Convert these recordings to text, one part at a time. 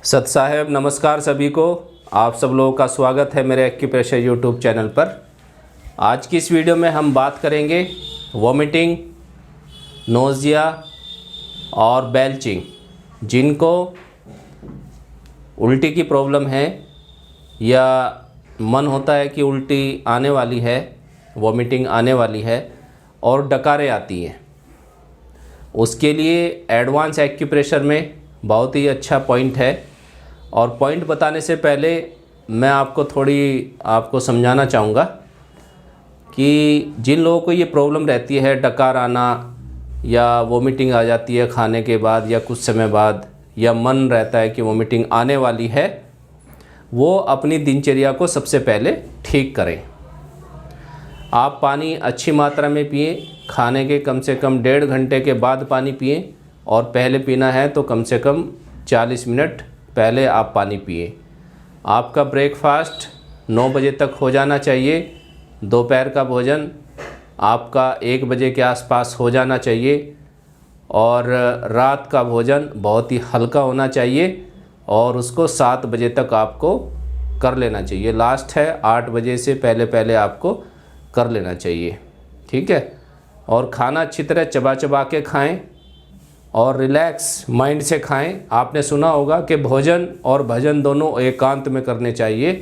सत साहेब नमस्कार सभी को। आप सब लोगों का स्वागत है मेरे एक्यूप्रेशर यूट्यूब चैनल पर। आज की इस वीडियो में हम बात करेंगे वॉमिटिंग, नोज़िया और बेल्चिंग। जिनको उल्टी की प्रॉब्लम है या मन होता है कि उल्टी आने वाली है, वॉमिटिंग आने वाली है और डकारें आती हैं, उसके लिए एडवांस एक्यूप्रेशर में बहुत ही अच्छा पॉइंट है। और पॉइंट बताने से पहले मैं आपको समझाना चाहूँगा कि जिन लोगों को ये प्रॉब्लम रहती है, डकार आना या वॉमिटिंग आ जाती है खाने के बाद या कुछ समय बाद, या मन रहता है कि वॉमिटिंग आने वाली है, वो अपनी दिनचर्या को सबसे पहले ठीक करें। आप पानी अच्छी मात्रा में पिएं। खाने के कम से कम 1.5 घंटे के बाद पानी पिएं, और पहले पीना है तो कम से कम 40 मिनट पहले आप पानी पिए। आपका ब्रेकफास्ट 9 बजे तक हो जाना चाहिए। दोपहर का भोजन आपका 1 बजे के आसपास हो जाना चाहिए, और रात का भोजन बहुत ही हल्का होना चाहिए और उसको 7 बजे तक आपको कर लेना चाहिए। लास्ट है 8 बजे से पहले आपको कर लेना चाहिए, ठीक है। और खाना अच्छी तरह चबा चबा के खाएं और रिलैक्स माइंड से खाएं। आपने सुना होगा कि भोजन और भजन दोनों एकांत में करने चाहिए,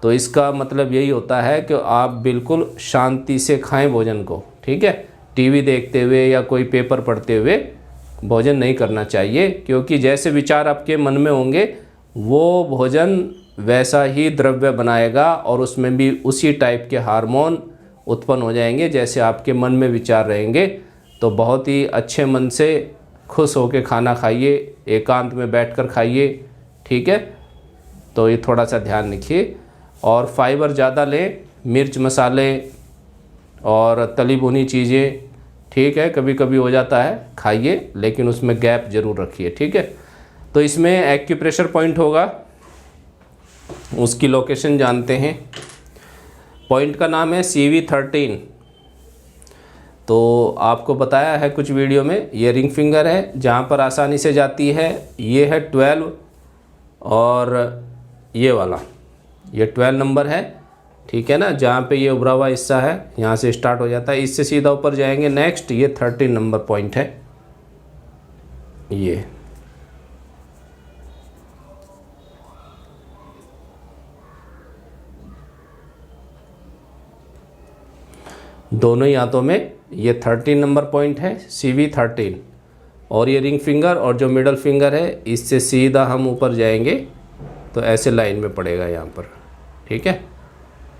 तो इसका मतलब यही होता है कि आप बिल्कुल शांति से खाएं भोजन को, ठीक है। टीवी देखते हुए या कोई पेपर पढ़ते हुए भोजन नहीं करना चाहिए, क्योंकि जैसे विचार आपके मन में होंगे वो भोजन वैसा ही द्रव्य बनाएगा और उसमें भी उसी टाइप के हार्मोन उत्पन्न हो जाएंगे जैसे आपके मन में विचार रहेंगे। तो बहुत ही अच्छे मन से खुश होकर खाना खाइए, एकांत में बैठकर खाइए, ठीक है। तो ये थोड़ा सा ध्यान रखिए। और फाइबर ज़्यादा लें, मिर्च मसाले और तली भुनी चीज़ें, ठीक है, कभी कभी हो जाता है, खाइए, लेकिन उसमें गैप ज़रूर रखिए, ठीक है। तो इसमें एक्यूप्रेशर पॉइंट होगा, उसकी लोकेशन जानते हैं। पॉइंट का नाम है CV13। तो आपको बताया है कुछ वीडियो में, ये रिंग फिंगर है जहाँ पर आसानी से जाती है। ये है 12 और ये वाला, ये 12 नंबर है, ठीक है ना। जहाँ पे ये उभरा हुआ हिस्सा है यहाँ से स्टार्ट हो जाता है, इससे सीधा ऊपर जाएंगे। नेक्स्ट ये 13 नंबर पॉइंट है। ये दोनों ही हाथों में ये 13 नंबर पॉइंट है, CV13। और ये रिंग फिंगर और जो मिडल फिंगर है, इससे सीधा हम ऊपर जाएंगे तो ऐसे लाइन में पड़ेगा यहाँ पर, ठीक है।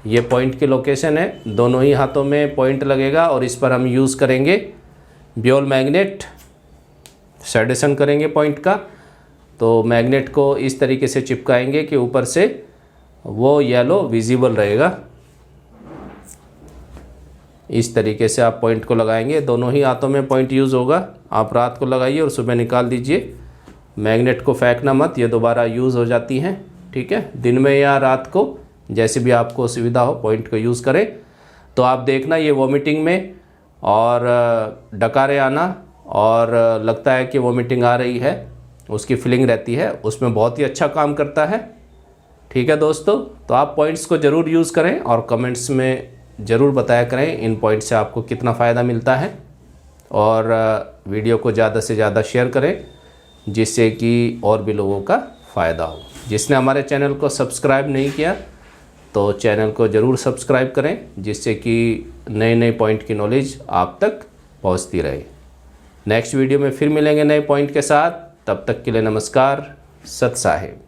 ये पॉइंट की लोकेशन है, दोनों ही हाथों में पॉइंट लगेगा और इस पर हम यूज़ करेंगे ब्योल मैग्नेट। सेडेशन करेंगे पॉइंट का, तो मैग्नेट को इस तरीके से चिपकाएंगे कि ऊपर से वो येलो विजिबल रहेगा। इस तरीके से आप पॉइंट को लगाएंगे। दोनों ही हाथों में पॉइंट यूज़ होगा। आप रात को लगाइए और सुबह निकाल दीजिए। मैग्नेट को फेंकना मत, ये दोबारा यूज़ हो जाती हैं, ठीक है। दिन में या रात को जैसे भी आपको सुविधा हो पॉइंट को यूज़ करें। तो आप देखना, ये वॉमिटिंग में और डकारे आना और लगता है कि वॉमिटिंग आ रही है, उसकी फीलिंग रहती है, उसमें बहुत ही अच्छा काम करता है, ठीक है दोस्तों। तो आप पॉइंट्स को ज़रूर यूज़ करें और कमेंट्स में ज़रूर बताया करें इन पॉइंट से आपको कितना फ़ायदा मिलता है। और वीडियो को ज़्यादा से ज़्यादा शेयर करें जिससे कि और भी लोगों का फ़ायदा हो। जिसने हमारे चैनल को सब्सक्राइब नहीं किया तो चैनल को ज़रूर सब्सक्राइब करें, जिससे कि नए नए पॉइंट की नॉलेज आप तक पहुंचती रहे। नेक्स्ट वीडियो में फिर मिलेंगे नए पॉइंट के साथ। तब तक के लिए नमस्कार। सत साहेब।